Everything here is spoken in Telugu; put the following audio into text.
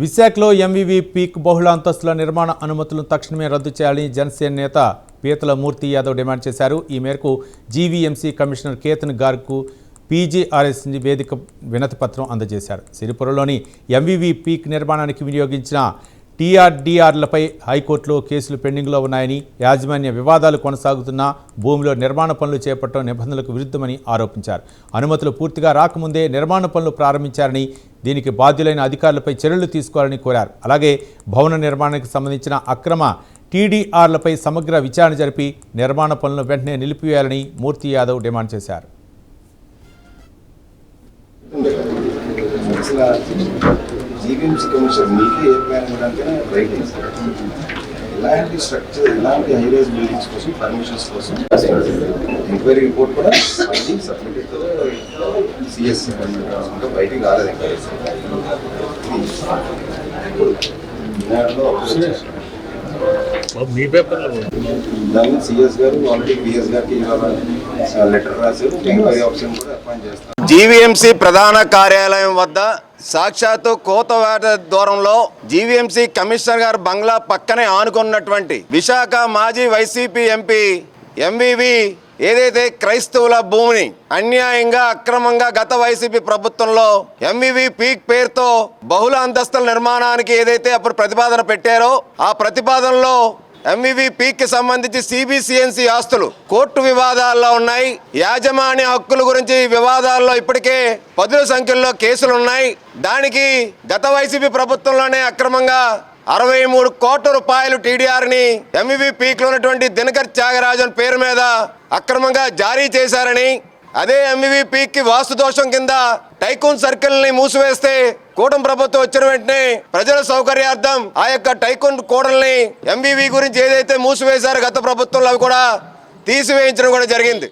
విశాఖలో ఎంవీవీ పీక్ బహుళ అంతస్తుల నిర్మాణ అనుమతులను తక్షణమే రద్దు చేయాలని జనసేన నేత పీతల మూర్తి యాదవ్ డిమాండ్ చేశారు. ఈ మేరకు జీవీఎంసీ కమిషనర్ కేతన్ గార్గ్కు పీజీఆర్ఎస్ వేదిక వినతి పత్రం అందజేశారు. సిరిపురలోని ఎంవీవీ పీక్ నిర్మాణానికి వినియోగించిన టీఆర్డీఆర్లపై హైకోర్టులో కేసులు పెండింగ్లో ఉన్నాయని, యాజమాన్య వివాదాలు కొనసాగుతున్న భూమిలో నిర్మాణ పనులు చేపట్టడం నిబంధనలకు విరుద్ధమని ఆరోపించారు. అనుమతులు పూర్తిగా రాకముందే నిర్మాణ పనులు ప్రారంభించారని, దీనికి బాధ్యులైన అధికారులపై చర్యలు తీసుకోవాలని కోరారు. అలాగే భవన నిర్మాణానికి సంబంధించిన అక్రమ టీడీఆర్లపై సమగ్ర విచారణ జరిపి నిర్మాణ పనులను వెంటనే నిలిపివేయాలని మూర్తి యాదవ్ డిమాండ్ చేశారు. జీవీఎంసీ కమిషన్ మీకే ఏ ప్లాన్ ఇవ్వడానికైనా రైట్ ఉంది సార్. ఇలాంటి స్ట్రక్చర్, ఇలాంటి హైరైజ్ బిల్డింగ్స్ కోసం పర్మిషన్స్ కోసం ఎంక్వైరీ రిపోర్ట్ కూడా బయటికి సబ్మిట్ సిఎస్ అంటే బయటికి రాలేదు. దాన్ని సిఎస్ గారు ఆల్రెడీ పిఎస్ గారికి లెటర్ రాశారు. ఎంక్వైరీ ఆప్షన్ కూడా అపాయింట్ చేస్తారు. జీవీఎంసీ ప్రధాన కార్యాలయం వద్ద సాక్షాత్తు కోతవేట దూరంలో జీవీఎంసీ కమిషనర్ గారు బంగ్లా పక్కనే ఆనుకున్నటువంటి విశాఖ మాజీ వైసీపీ ఎంపీ ఎంవీవీ ఏదైతే క్రైస్తవుల భూమిని అన్యాయంగా అక్రమంగా గత వైసీపీ ప్రభుత్వంలో ఎంవీవీ పీక్ పేరుతో బహుళ అంతస్తుల నిర్మాణానికి ఏదైతే అప్పుడు ప్రతిపాదన పెట్టారో ఆ ప్రతిపాదనలో ఎంవీవీ పీక్ కి సంబంధించి సిబిసిఎన్సి ఆస్తులు కోర్టు వివాదాల్లో ఉన్నాయి. యాజమాన్య హక్కుల గురించి వివాదాల్లో ఇప్పటికే పదుల సంఖ్యలో కేసులు ఉన్నాయి. దానికి గత వైసీపీ ప్రభుత్వంలోనే అక్రమంగా 63 కోట్ల రూపాయలు టీడీఆర్ని ఎంవీవీ పీక్ లో ఉన్నటువంటి దినకర్ త్యాగరాజన్ పేరు మీద అక్రమంగా జారీ చేశారని, అదే ఎంవీవీ పీక్ కి వాస్తు దోషం కింద టైకూన్ సర్కిల్ ని మూసివేస్తే కూటమి ప్రభుత్వం వచ్చిన వెంటనే ప్రజల సౌకర్యార్థం ఆ యొక్క టైకూన్ కూడల్ని ఎంవీవీ గురించి ఏదైతే మూసివేశారో గత ప్రభుత్వంలో అవి కూడా తీసివేయించడం కూడా జరిగింది.